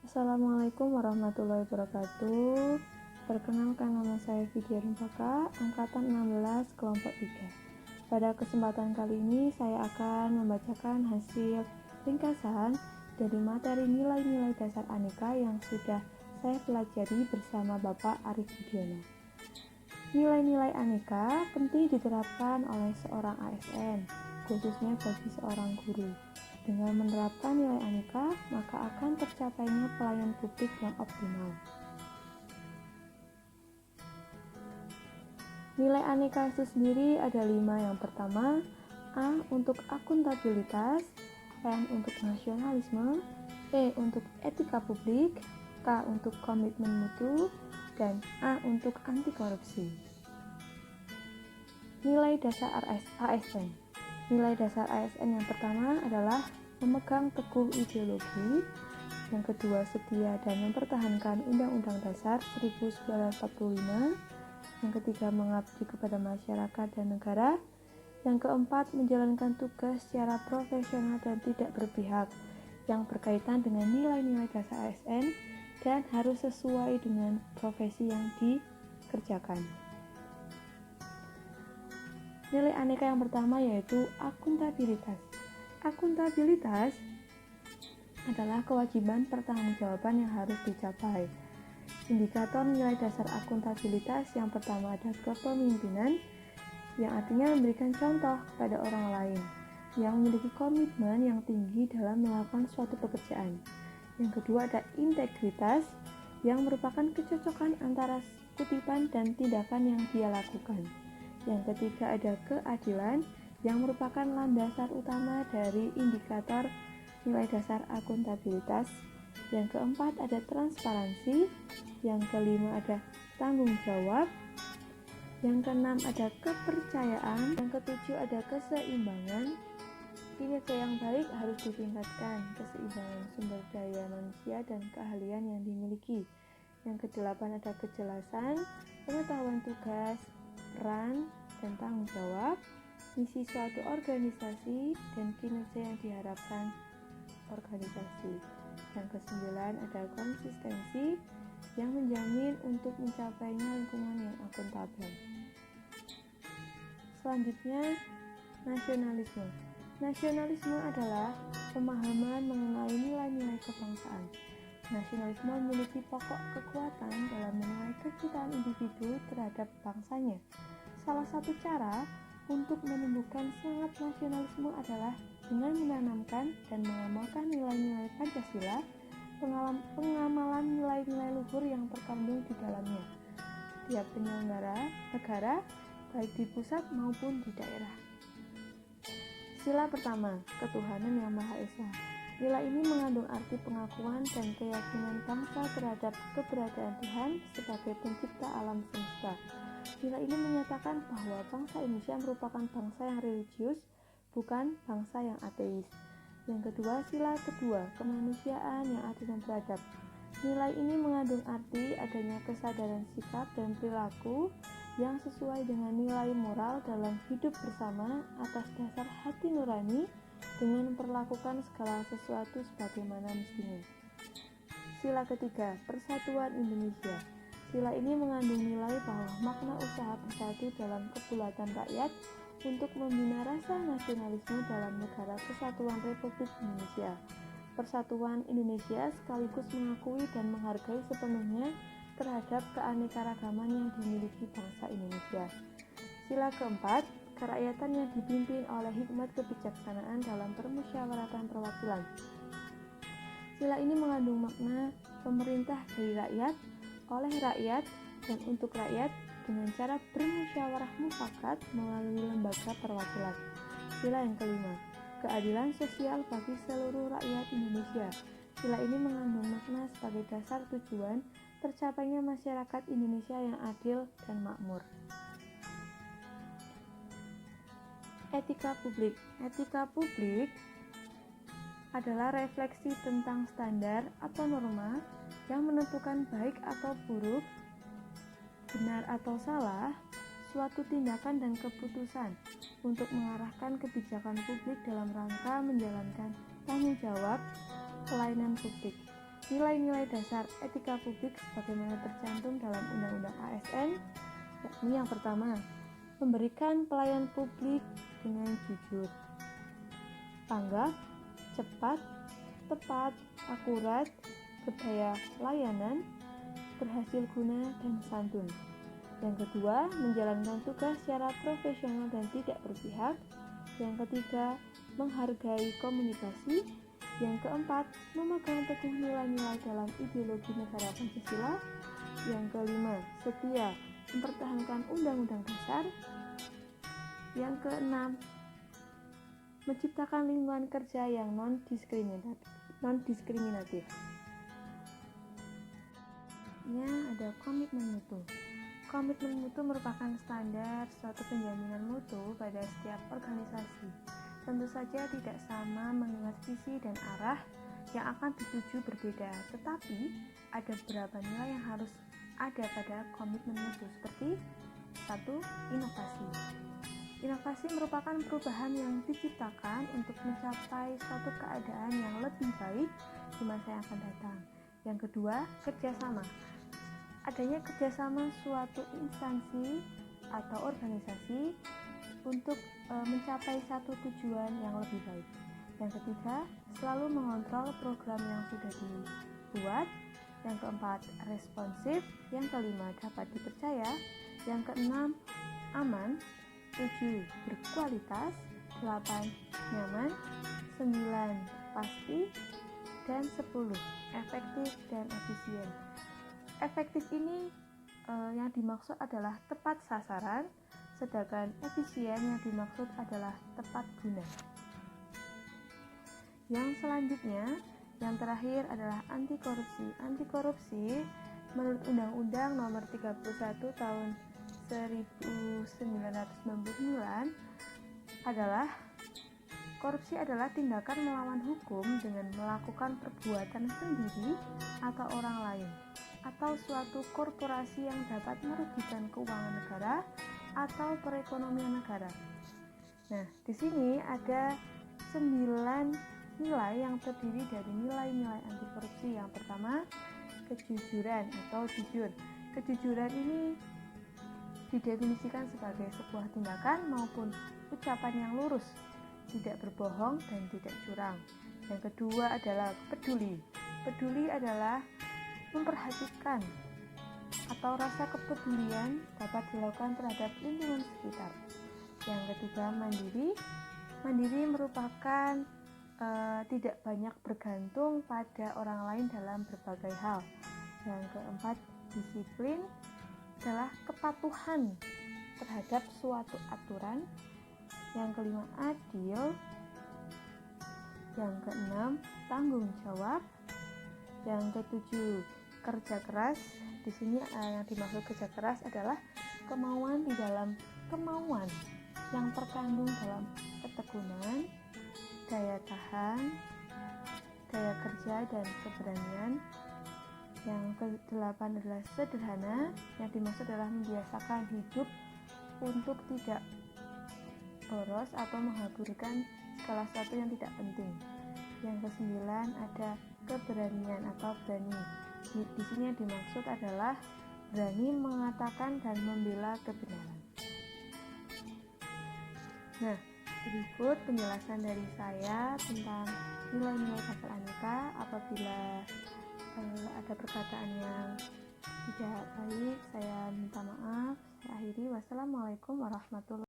Assalamualaikum warahmatullahi wabarakatuh. Perkenalkan, nama saya Vidya Rumpaka, angkatan 16 kelompok 3. Pada kesempatan kali ini saya akan membacakan hasil ringkasan dari materi nilai-nilai dasar Aneka yang sudah saya pelajari bersama Bapak Arif Budiono. Nilai-nilai Aneka penting diterapkan oleh seorang ASN, khususnya bagi seorang guru. Dengan menerapkan nilai Aneka, maka akan tercapainya pelayanan publik yang optimal. Nilai Aneka itu sendiri ada 5. Yang pertama, A untuk akuntabilitas, N untuk nasionalisme, E untuk etika publik, K untuk komitmen mutu, dan A untuk anti korupsi. Nilai dasar ASN. Nilai dasar ASN yang pertama adalah memegang teguh ideologi, yang kedua setia dan mempertahankan Undang-Undang Dasar 1945, yang ketiga mengabdi kepada masyarakat dan negara, yang keempat menjalankan tugas secara profesional dan tidak berpihak, yang berkaitan dengan nilai-nilai dasar ASN dan harus sesuai dengan profesi yang dikerjakan. Nilai Aneka yang pertama yaitu akuntabilitas. Akuntabilitas adalah kewajiban pertanggungjawaban yang harus dicapai. Indikator nilai dasar akuntabilitas yang pertama ada kepemimpinan, yang artinya memberikan contoh kepada orang lain, yang memiliki komitmen yang tinggi dalam melakukan suatu pekerjaan. Yang kedua ada integritas, yang merupakan kecocokan antara kutipan dan tindakan yang dia lakukan. Yang ketiga ada keadilan, yang merupakan landasan utama dari indikator nilai dasar akuntabilitas. Yang keempat ada transparansi, yang kelima ada tanggung jawab, yang keenam ada kepercayaan, yang ketujuh ada keseimbangan. Kinerja yang baik harus ditingkatkan, keseimbangan sumber daya manusia dan keahlian yang dimiliki. Yang kedelapan ada kejelasan, pengetahuan tugas, peran dan tanggung jawab, misi suatu organisasi, dan kinerja yang diharapkan organisasi. Yang kesembilan ada konsistensi, yang menjamin untuk mencapainya lingkungan yang akuntabel. Selanjutnya, nasionalisme. Nasionalisme adalah pemahaman mengenai nilai-nilai kebangsaan. Nasionalisme memiliki pokok kekuatan dalam menilai kecintaan individu terhadap bangsanya. Salah satu cara untuk menumbuhkan semangat nasionalisme adalah dengan menanamkan dan mengamalkan nilai-nilai Pancasila, pengamalan nilai-nilai luhur yang terkandung di dalamnya. Setiap penyelenggara negara, baik di pusat maupun di daerah. Sila pertama, ketuhanan yang Maha Esa. Nilai ini mengandung arti pengakuan dan keyakinan bangsa terhadap keberadaan Tuhan sebagai pencipta alam semesta. Nilai ini menyatakan bahwa bangsa Indonesia merupakan bangsa yang religius, bukan bangsa yang ateis. Yang kedua, sila kedua, kemanusiaan yang adil dan beradab. Nilai ini mengandung arti adanya kesadaran sikap dan perilaku yang sesuai dengan nilai moral dalam hidup bersama atas dasar hati nurani dengan memperlakukan segala sesuatu sebagaimana mestinya. Sila ketiga, persatuan Indonesia. Sila ini mengandung nilai bahwa makna usaha bersatu dalam kebulatan rakyat untuk membina rasa nasionalisme dalam negara kesatuan Republik Indonesia. Persatuan Indonesia sekaligus mengakui dan menghargai sepenuhnya terhadap keanekaragaman yang dimiliki bangsa Indonesia. Sila keempat, kerakyatan yang dipimpin oleh hikmat kebijaksanaan dalam permusyawaratan perwakilan. Sila ini mengandung makna pemerintah dari rakyat, oleh rakyat, dan untuk rakyat dengan cara bermusyawarah mufakat melalui lembaga perwakilan. Sila yang kelima, keadilan sosial bagi seluruh rakyat Indonesia. Sila ini mengandung makna sebagai dasar tujuan tercapainya masyarakat Indonesia yang adil dan makmur. Etika publik. Etika publik adalah refleksi tentang standar atau norma yang menentukan baik atau buruk, benar atau salah, suatu tindakan dan keputusan untuk mengarahkan kebijakan publik dalam rangka menjalankan tanggung jawab pelayanan publik. nilai-nilai dasar etika publik sebagaimana tercantum dalam Undang-Undang ASN, yakni yang pertama, memberikan pelayanan publik dengan jujur, tanggap, cepat, tepat, akurat, berdaya layanan, berhasil guna, dan santun. Yang kedua, menjalankan tugas secara profesional dan tidak berpihak. Yang ketiga, menghargai komunikasi. Yang keempat, memegang teguh nilai-nilai dalam ideologi negara Pancasila. Yang kelima, setia mempertahankan Undang-Undang Dasar. Yang keenam, menciptakan lingkungan kerja yang non-diskriminatif. Ada komitmen mutu. Komitmen mutu merupakan standar suatu penjaminan mutu pada setiap organisasi. Tentu saja tidak sama mengingat visi dan arah yang akan dituju berbeda, tetapi ada beberapa nilai yang harus ada pada komitmen mutu, seperti 1. Inovasi. Inovasi merupakan perubahan yang diciptakan untuk mencapai suatu keadaan yang lebih baik di masa yang akan datang. Yang kedua, kerjasama. Adanya kerjasama suatu instansi atau organisasi untuk mencapai satu tujuan yang lebih baik. Yang ketiga, selalu mengontrol program yang sudah dibuat. Yang keempat, responsif. Yang kelima, dapat dipercaya. Yang keenam, aman. 7. Berkualitas. 8. Nyaman. 9. Pasti. Dan 10. Efektif dan efisien. Efektif ini yang dimaksud adalah tepat sasaran, sedangkan efisien yang dimaksud adalah tepat guna. Yang selanjutnya, yang terakhir adalah anti korupsi. Anti korupsi menurut Undang-Undang Nomor 31 Tahun 1999 adalah korupsi adalah tindakan melawan hukum dengan melakukan perbuatan sendiri atau orang lain, atau suatu korporasi yang dapat merugikan keuangan negara atau perekonomian negara. Nah, di sini ada 9 nilai yang terdiri dari nilai-nilai anti korupsi. Yang pertama, kejujuran atau jujur. Kejujuran ini didefinisikan sebagai sebuah tindakan maupun ucapan yang lurus, tidak berbohong dan tidak curang. Yang kedua adalah peduli. Peduli adalah memperhatikan atau rasa kepedulian dapat dilakukan terhadap lingkungan sekitar. Yang ketiga, mandiri. Mandiri merupakan tidak banyak bergantung pada orang lain dalam berbagai hal. Yang keempat, disiplin adalah kepatuhan terhadap suatu aturan. Yang kelima, adil. Yang keenam, tanggung jawab. Yang ketujuh, kerja keras. Di sini yang dimaksud kerja keras adalah kemauan di dalam kemauan yang terkandung dalam ketekunan, daya tahan, daya kerja, dan keberanian. Yang kedelapan adalah sederhana. Yang dimaksud adalah membiasakan hidup untuk tidak boros atau menghaburkan segala sesuatu yang tidak penting. Yang kesembilan ada keberanian atau berani. Di sini yang dimaksud adalah berani mengatakan dan membela kebenaran. Nah, berikut penjelasan dari saya tentang nilai-nilai dasar aneka. Apabila ada perkataan yang tidak baik, saya minta maaf. Saya akhiri. Wassalamualaikum warahmatullahi wabarakatuh.